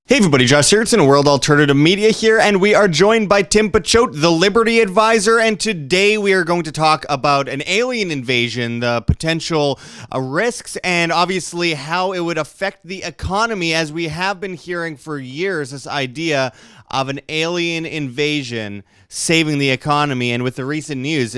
Hey everybody, Josh Sigurdson, World Alternative Media here, and we are joined by Tim Picciott, the Liberty Advisor, and today we are going to talk about an alien invasion, the potential risks, and obviously how it would affect the economy, as we have been hearing for years, this idea of an alien invasion saving the economy. And with the recent news,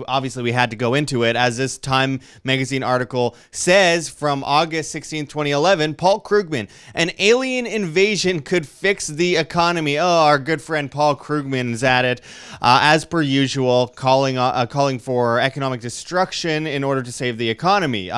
obviously we had to go into it, as this Time magazine article says from August 16, 2011, Paul Krugman, an alien invasion could fix the economy. Oh, our good friend Paul Krugman is at it, as per usual, calling for economic destruction in order to save the economy.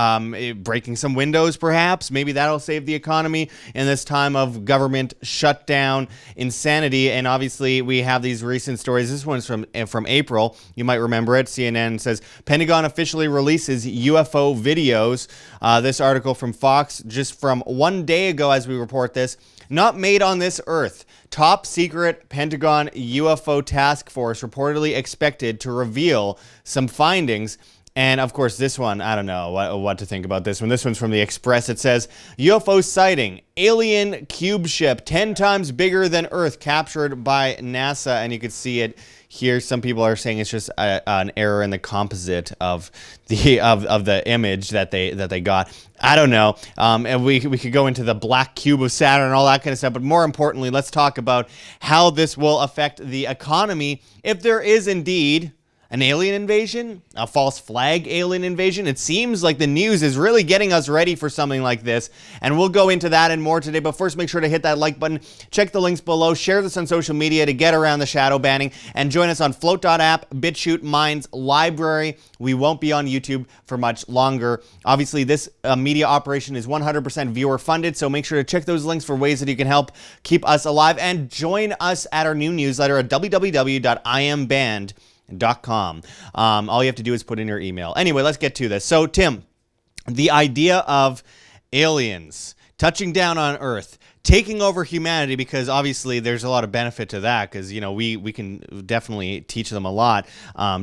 Breaking some windows, perhaps. Maybe that'll save the economy in this time of government shutdown insanity. And obviously we have these recent stories. This one's from April. You might remember it. CNN says Pentagon officially releases UFO videos. This article from Fox just from one day ago as we report this. Not made on this earth. Top secret Pentagon UFO task force reportedly expected to reveal some findings. And of course, this one, I don't know what to think about this one. This one's from the Express. It says, UFO sighting, alien cube ship 10 times bigger than Earth captured by NASA. And you can see it here. Some people are saying it's just an error in the composite of the image that they got. I don't know. And we could go into the black cube of Saturn and all that kind of stuff. But more importantly, let's talk about how this will affect the economy if there is indeed an alien invasion, a false flag alien invasion. It seems like the news is really getting us ready for something like this, and we'll go into that and more today. But first, make sure to hit that like button, check the links below, share this on social media to get around the shadow banning, and join us on Flote.app, BitChute, Minds, LBRY. We won't be on YouTube for much longer. Obviously, this media operation is 100% viewer funded, so make sure to check those links for ways that you can help keep us alive, and join us at our new newsletter at www.iamband.com. All you have to do is put in your email. Anyway, let's get to this. So, Tim, the idea of aliens touching down on Earth, taking over humanity, because obviously there's a lot of benefit to that, because, you know, we can definitely teach them a lot,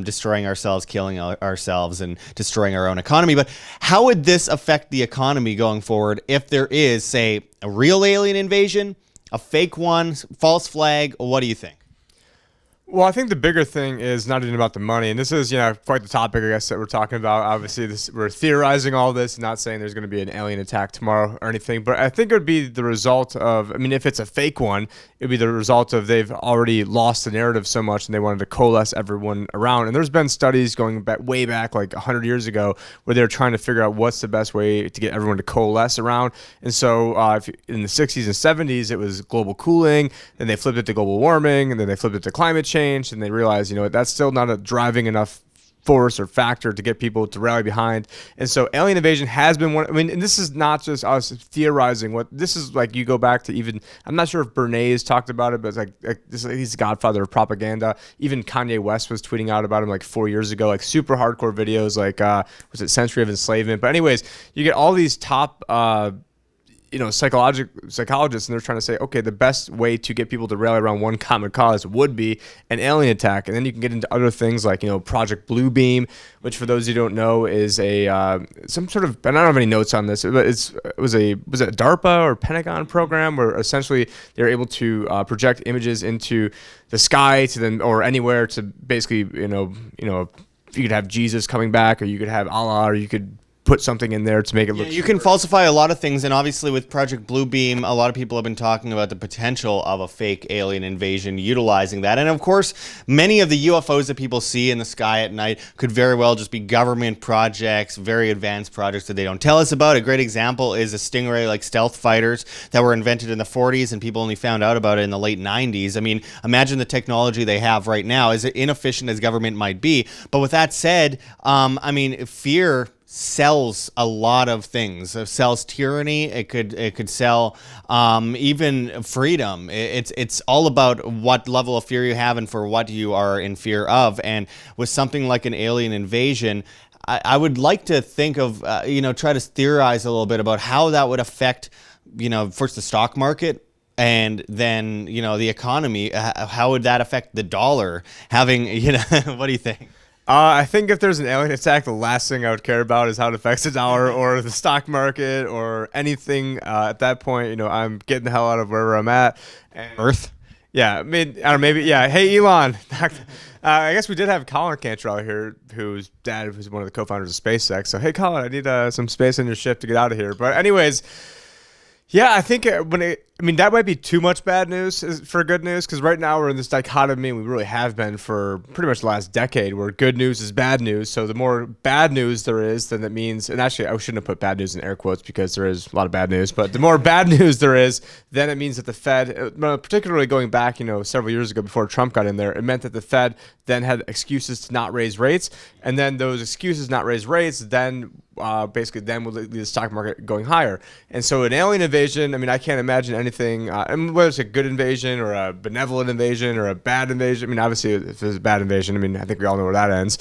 destroying ourselves, killing ourselves, and destroying our own economy. But how would this affect the economy going forward if there is, say, a real alien invasion, a fake one, false flag? What do you think? Well, I think the bigger thing is not even about the money, and this is, quite the topic, I guess, that we're talking about. Obviously, we're theorizing all this, not saying there's going to be an alien attack tomorrow or anything, but I think it would be the result of, if it's a fake one, it would be the result of they've already lost the narrative so much, and they wanted to coalesce everyone around. And there's been studies going way back, like 100 years ago, where they're trying to figure out what's the best way to get everyone to coalesce around. And so in the 60s and 70s, it was global cooling, then they flipped it to global warming, and then they flipped it to climate change. And they realized, that's still not a driving enough force or factor to get people to rally behind. And so alien invasion has been one. And this is not just us theorizing. What this is like, you go back to even, I'm not sure if Bernays talked about it, but it's like he's the godfather of propaganda. Even Kanye West was tweeting out about him like 4 years ago, like super hardcore videos, like was it Century of Enslavement? But anyways, you get all these top psychologists, and they're trying to say, okay, the best way to get people to rally around one common cause would be an alien attack. And then you can get into other things like, Project Bluebeam, which for those who don't know is some sort of, I don't have any notes on this, but was it a DARPA or Pentagon program where essentially they're able to project images into the sky to them or anywhere to basically, you could have Jesus coming back, or you could have Allah, or you could put something in there to make it look. You can falsify a lot of things, and obviously with Project Bluebeam, a lot of people have been talking about the potential of a fake alien invasion utilizing that. And of course, many of the UFOs that people see in the sky at night could very well just be government projects, very advanced projects that they don't tell us about. A great example is the Stingray, like stealth fighters that were invented in the 40s, and people only found out about it in the late 90s. Imagine the technology they have right now, as inefficient as government might be. But with that said, fear sells a lot of things. It sells tyranny. It could sell even freedom. It's all about what level of fear you have and for what you are in fear of. And with something like an alien invasion, I would like to think of try to theorize a little bit about how that would affect first the stock market, and then the economy. How would that affect the dollar? Having what do you think? I think if there's an alien attack, the last thing I would care about is how it affects the dollar or the stock market or anything. At that point, I'm getting the hell out of wherever I'm at. And Earth. yeah, I mean, I don't know, maybe, yeah. Hey, Elon. I guess we did have Colin Cantor out here, whose dad was one of the co-founders of SpaceX. So, hey, Colin, I need some space on your ship to get out of here. But anyways, yeah, I think that might be too much bad news for good news, because right now we're in this dichotomy, and we really have been for pretty much the last decade, where good news is bad news. So the more bad news there is, then it means, and actually I shouldn't have put bad news in air quotes because there is a lot of bad news, but the more bad news there is, then it means that the Fed, particularly going back, several years ago before Trump got in there, it meant that the Fed then had excuses to not raise rates, and then those excuses not raise rates then basically then will lead the stock market going higher. And so an alien invasion, I mean, I can't imagine anything, whether it's a good invasion or a benevolent invasion or a bad invasion. I mean, obviously, if it's a bad invasion, I mean, I think we all know where that ends.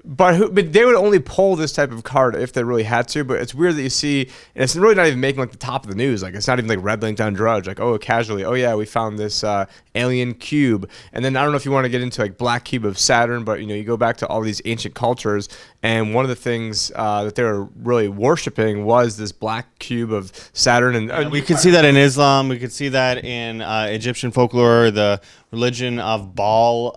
But they would only pull this type of card if they really had to. But it's weird that you see, and it's really not even making like the top of the news. Like, it's not even like Red Linked on Drudge. Like, oh, casually, oh yeah, we found this alien cube. And then I don't know if you want to get into like black cube of Saturn, but you go back to all these ancient cultures, and one of the things that they were really worshiping was this black cube of Saturn. And we could see that in Islam. We could see that in Egyptian folklore, the religion of Baal.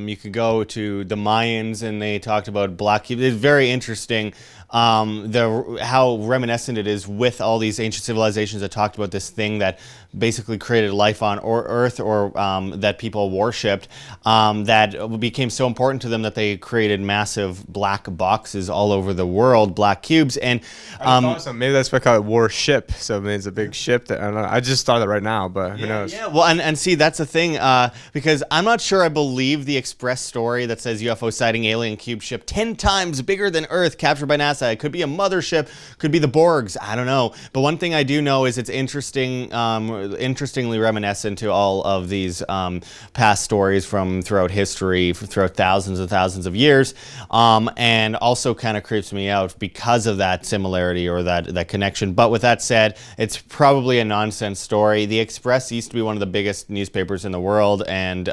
You could go to the Mayans, and they talked about black cube. It's very interesting how reminiscent it is with all these ancient civilizations that talked about this thing that basically created life on Earth, or that people worshipped, that became so important to them that they created massive black boxes all over the world, black cubes. And maybe that's why I call it warship. So I mean, it's a big ship. That I don't know. I just thought that right now, but who knows? Yeah, well, and see, that's the thing, because I'm not sure I believe the Express story that says UFO sighting alien cube ship 10 times bigger than Earth captured by NASA. It could be a mothership, could be the Borgs. I don't know. But one thing I do know is it's interestingly reminiscent to all of these past stories from throughout history, throughout thousands and thousands of years, and also kind of creeps me out because of that similarity or that connection. But with that said, it's probably a nonsense story. The Express used to be one of the biggest newspapers in the world, and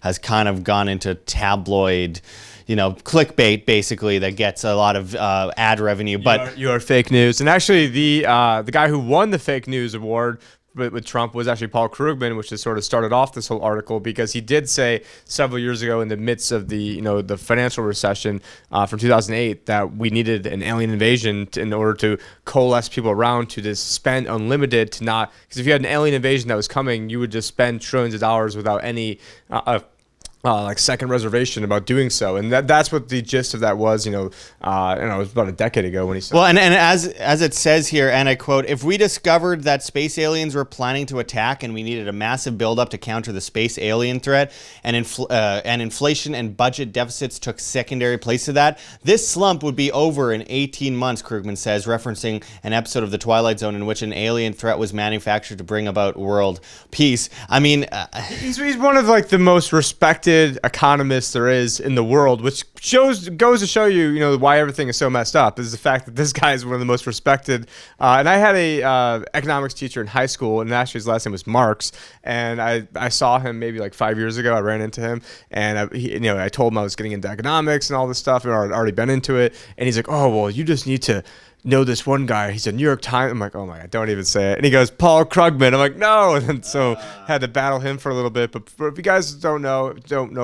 has kind of gone into tabloid, clickbait, basically, that gets a lot of ad revenue. But you are fake news. And actually, the guy who won the fake news award with Trump was actually Paul Krugman, which has sort of started off this whole article, because he did say several years ago, in the midst of the the financial recession from 2008, that we needed an alien invasion in order to coalesce people around to just spend unlimited, to not, because if you had an alien invasion that was coming, you would just spend trillions of dollars without any like second reservation about doing so. And that's what the gist of that was. It was about a decade ago when he said. Well, and as it says here, and I quote, "If we discovered that space aliens were planning to attack and we needed a massive buildup to counter the space alien threat, and inflation and budget deficits took secondary place to that, this slump would be over in 18 months, Krugman says, referencing an episode of The Twilight Zone in which an alien threat was manufactured to bring about world peace. I mean, he's one of like the most respected economists there is in the world, which goes to show you, why everything is so messed up, is the fact that this guy is one of the most respected. And I had a economics teacher in high school, and actually his last name was Marx, and I saw him maybe like 5 years ago. I ran into him, and I told him I was getting into economics and all this stuff, and I'd already been into it. And he's like, "Oh, well, you just need to know this one guy. He's a New York Times." I'm like, "Oh my God, don't even say it." And he goes, "Paul Krugman." I'm like, "No." And so had to battle him for a little bit. But if you guys don't know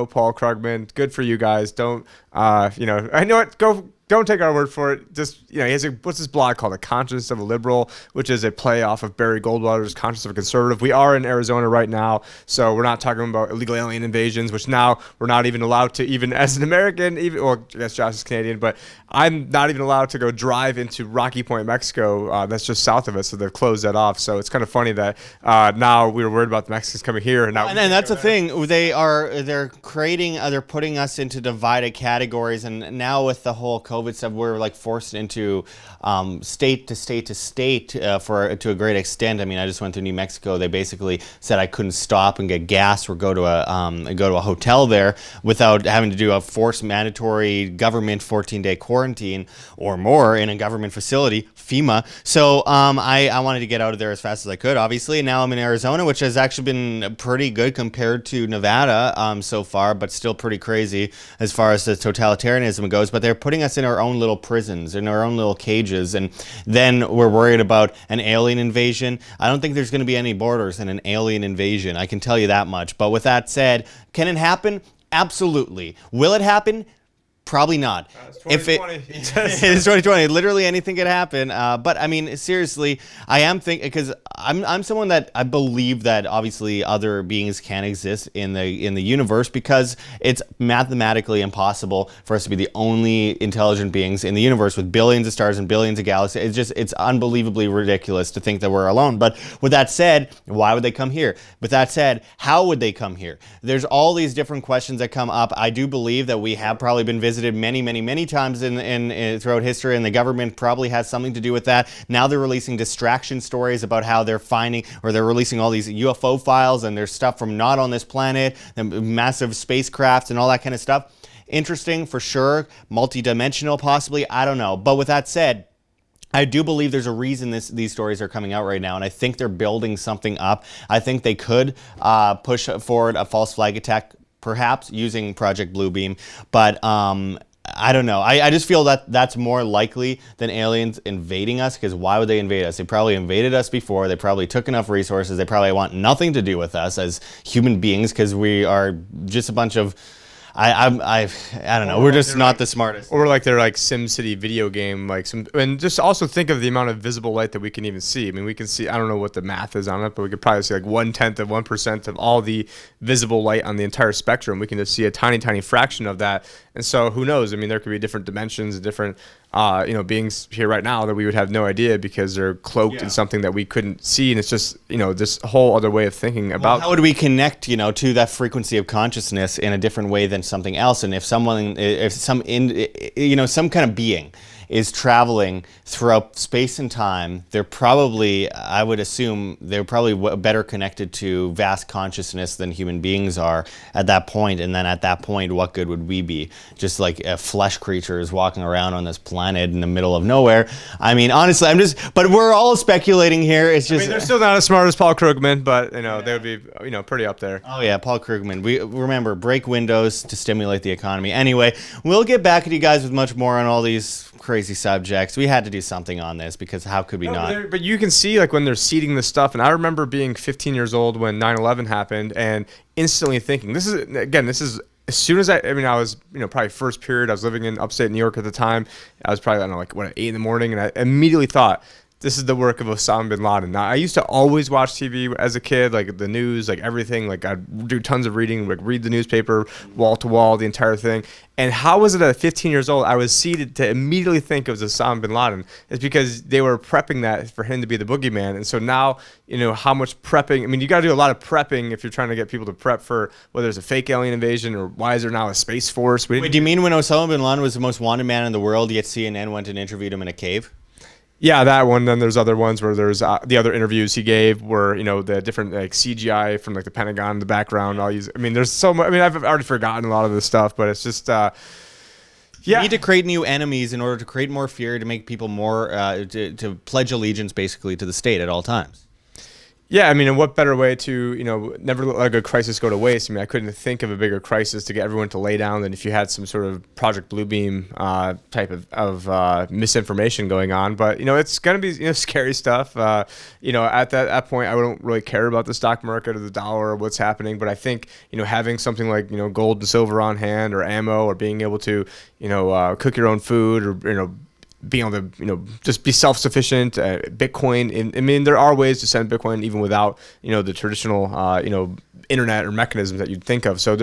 Paul Krugman, good for you guys. Don't, I know it. Don't take our word for it. Just, he has what's this blog called? A Conscience of a Liberal, which is a play off of Barry Goldwater's Conscience of a Conservative. We are in Arizona right now, so we're not talking about illegal alien invasions, which now we're not even allowed to, even as an American, I guess Josh is Canadian, but I'm not even allowed to go drive into Rocky Point, Mexico. That's just south of us, so they've closed that off. So it's kind of funny that now we were worried about the Mexicans coming here, and now. And that's the thing. They're putting us into divided categories, and now with the whole COVID stuff, we're like forced into state to state to state to a great extent. I mean, I just went to New Mexico. They basically said I couldn't stop and get gas or go to a hotel there without having to do a forced mandatory government 14-day quarantine or more in a government facility, FEMA. So I wanted to get out of there as fast as I could, obviously. And now I'm in Arizona, which has actually been pretty good compared to Nevada so far, but still pretty crazy as far as the totalitarianism goes. But they're putting us in our own little prisons, in our own little cages. And then we're worried about an alien invasion. I don't think there's going to be any borders in an alien invasion. I can tell you that much. But with that said, can it happen? Absolutely. Will it happen? Probably not. It's 2020. It's 2020. Literally anything could happen. But I mean, seriously, I am thinking, because I'm someone that I believe that obviously other beings can exist in the universe, because it's mathematically impossible for us to be the only intelligent beings in the universe with billions of stars and billions of galaxies. It's unbelievably ridiculous to think that we're alone. But with that said, why would they come here? With that said, how would they come here? There's all these different questions that come up. I do believe that we have probably been visited many times in throughout history, and the government probably has something to do with that. Now they're releasing distraction stories about how they're finding, or they're releasing all these UFO files, and there's stuff from not on this planet, and massive spacecrafts and all that kind of stuff. Interesting for sure, multi-dimensional possibly, I don't know. But with that said, I do believe there's a reason these stories are coming out right now, and I think they're building something up. I think they could push forward a false flag attack, perhaps using Project Bluebeam, but I don't know. I just feel that that's more likely than aliens invading us, because why would they invade us? They probably invaded us before. They probably took enough resources. They probably want nothing to do with us as human beings, because we are just a bunch of I don't know. We're just not the smartest. Or like they're like SimCity video game, like some, and just also think of the amount of visible light that we can even see. I mean, we can see, I don't know what the math is on it, but we could probably see like 1/10 of 1% of all the visible light on the entire spectrum. We can just see a tiny fraction of that. And so who knows? I mean, there could be different dimensions and different, beings here right now that we would have no idea, because they're cloaked in something that we couldn't see. And it's just, this whole other way of thinking about. How would we connect, to that frequency of consciousness in a different way than something else? And if some kind of being is traveling throughout space and time, they're probably, I would assume, they're probably better connected to vast consciousness than human beings are at that point. And then at that point, what good would we be? Just like flesh creatures walking around on this planet in the middle of nowhere. I mean, honestly, but we're all speculating here. It's just, they're still not as smart as Paul Krugman, but they would be, pretty up there. Oh yeah, Paul Krugman. We remember, break windows to stimulate the economy. Anyway, we'll get back at you guys with much more on all these crazy subjects. We had to do something on this, because how could we not? But you can see, like, when they're seeding this stuff, and I remember being 15 years old when 9/11 happened, and instantly thinking, this is as soon as I was, probably first period. I was living in upstate New York at the time. I was probably, I don't know, 8 in the morning, and I immediately thought, this is the work of Osama bin Laden. Now, I used to always watch TV as a kid, like the news, like everything. Like, I'd do tons of reading, like read the newspaper wall to wall, the entire thing. And how was it at 15 years old I was seeded to immediately think of Osama bin Laden? It's because they were prepping that for him to be the boogeyman. And so now, how much prepping. I mean, you got to do a lot of prepping if you're trying to get people to prep for whether there's a fake alien invasion or why is there now a space force. Wait, do you mean when Osama bin Laden was the most wanted man in the world, yet CNN went and interviewed him in a cave? Yeah, that one. Then there's other ones where there's the other interviews he gave where, the different like CGI from like the Pentagon in the background. There's so much. I mean, I've already forgotten a lot of this stuff, but it's just, You need to create new enemies in order to create more fear, to make people more, to pledge allegiance basically to the state at all times. Yeah, and what better way to, never let a good crisis go to waste? I couldn't think of a bigger crisis to get everyone to lay down than if you had some sort of Project Bluebeam type of misinformation going on. But, it's going to be, scary stuff. At that point, I don't really care about the stock market or the dollar or what's happening. But I think, having something like, gold and silver on hand, or ammo, or being able to, cook your own food, or, being able to, just be self-sufficient, Bitcoin. There are ways to send Bitcoin even without, the traditional, internet or mechanisms that you'd think of. So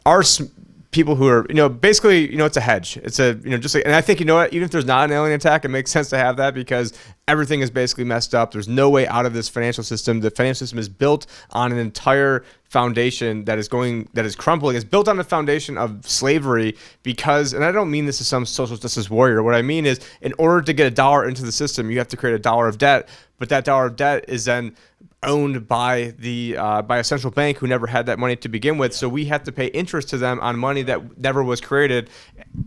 are people who are, basically, it's a hedge. It's a, just like, and I think, even if there's not an alien attack, it makes sense to have that, because everything is basically messed up. There's no way out of this financial system. The financial system is built on an entire foundation that is crumbling. It's built on the foundation of slavery because, and I don't mean this as some social justice warrior. What I mean is, in order to get a dollar into the system, you have to create a dollar of debt. But that dollar of debt is then owned by a central bank who never had that money to begin with. So we have to pay interest to them on money that never was created,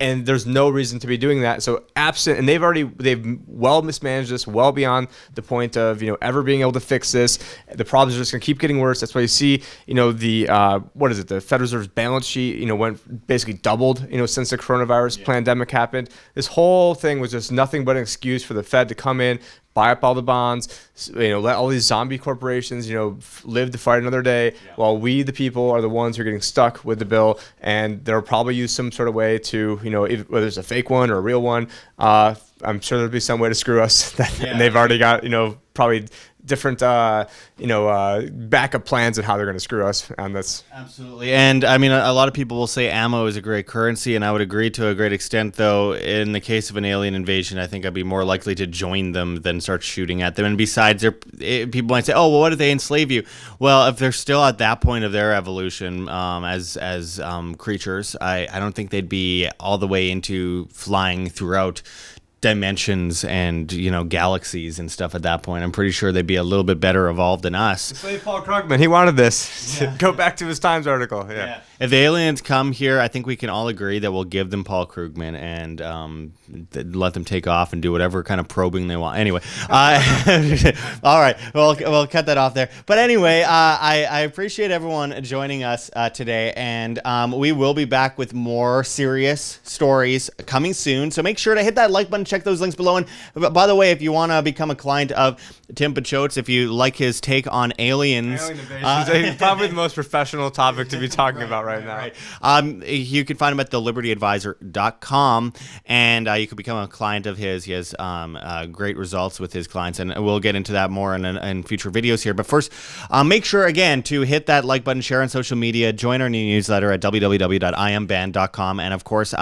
and there's no reason to be doing that. So absent, and they've well mismanaged this, well beyond the point of ever being able to fix this. The problems are just going to keep getting worse. That's why you see the Federal Reserve's balance sheet went basically doubled since the coronavirus pandemic happened. This whole thing was just nothing but an excuse for the Fed to come in, buy up all the bonds, let all these zombie corporations, live to fight another day, while we, the people, are the ones who are getting stuck with the bill. And they'll probably use some sort of way to, whether it's a fake one or a real one, I'm sure there'll be some way to screw us. And they've already got, probably different, backup plans on how they're going to screw us. And that's absolutely. And I mean, a lot of people will say ammo is a great currency, and I would agree to a great extent. Though, in the case of an alien invasion, I think I'd be more likely to join them than start shooting at them. And besides, people might say, "Oh, well, what if they enslave you?" Well, if they're still at that point of their evolution as creatures, I don't think they'd be all the way into flying throughout dimensions and galaxies and stuff at that point. I'm pretty sure they'd be a little bit better evolved than us. Slave Paul Krugman, he wanted this. Go back to his Times article. Yeah. If the aliens come here, I think we can all agree that we'll give them Paul Krugman and let them take off and do whatever kind of probing they want. Anyway, all right, we'll cut that off there. But anyway, I appreciate everyone joining us today, and we will be back with more serious stories coming soon. So make sure to hit that like button, check those links below. And by the way, if you want to become a client of Tim Picciott, if you like his take on aliens, probably the most professional topic to be talking about right now. Right. You can find him at thelibertyadvisor.com, and you can become a client of his. He has great results with his clients, and we'll get into that more in future videos here. But first, make sure, again, to hit that like button, share on social media, join our new newsletter at www.iamband.com, and of course,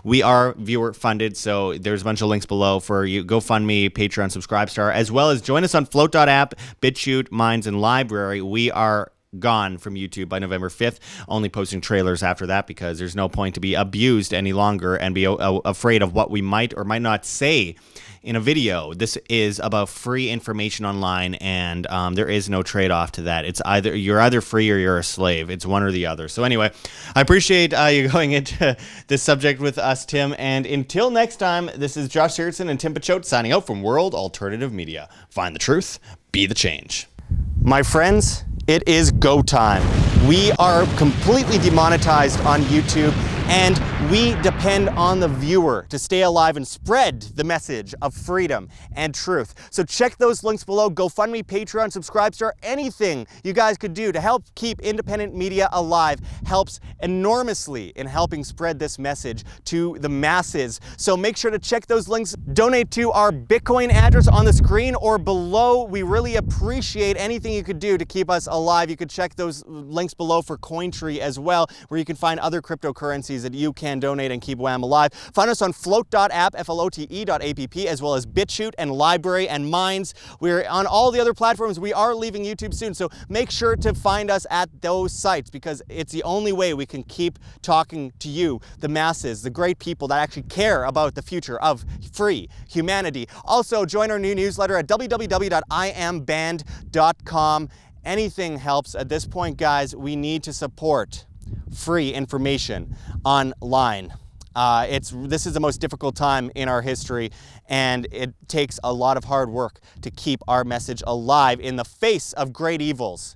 we are viewer funded, so there's a bunch of links below for you. GoFundMe, Patreon, Subscribestar, as well as join us on Flote.app, BitChute, Minds, and LBRY. We are gone from YouTube by November 5th, only posting trailers after that because there's no point to be abused any longer and be afraid of what we might or might not say in a video. This is about free information online, and there is no trade-off to that. You're either free or you're a slave. It's one or the other. So anyway, I appreciate you going into this subject with us, Tim, and until next time, this is Josh Sigurdson and Tim Picciott signing out from World Alternative Media. Find the truth, be the change. My friends, it is go time. We are completely demonetized on YouTube, and we depend on the viewer to stay alive and spread the message of freedom and truth. So check those links below. GoFundMe, Patreon, Subscribestar, anything you guys could do to help keep independent media alive helps enormously in helping spread this message to the masses. So make sure to check those links. Donate to our Bitcoin address on the screen or below. We really appreciate anything you could do to keep us alive. You could check those links below for Cointree as well, where you can find other cryptocurrencies that you can donate and keep WAM alive. Find us on flote.app, flote.app, as well as BitChute and LBRY and Minds. We're on all the other platforms. We are leaving YouTube soon, so make sure to find us at those sites because it's the only way we can keep talking to you, the masses, the great people that actually care about the future of free humanity. Also, join our new newsletter at www.iamband.com. Anything helps at this point, guys. We need to support free information online. This is the most difficult time in our history, and it takes a lot of hard work to keep our message alive in the face of great evils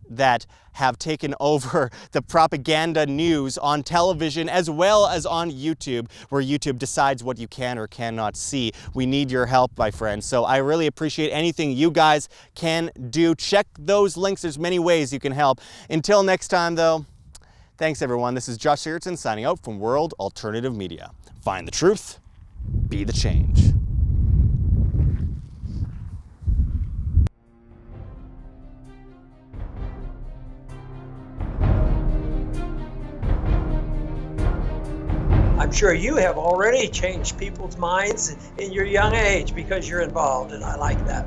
that have taken over the propaganda news on television as well as on YouTube, where YouTube decides what you can or cannot see. We need your help, my friends. So I really appreciate anything you guys can do. Check those links. There's many ways you can help. Until next time, though, thanks, everyone. This is Josh Sigurdson signing out from World Alternative Media. Find the truth, be the change. I'm sure you have already changed people's minds in your young age because you're involved, and I like that.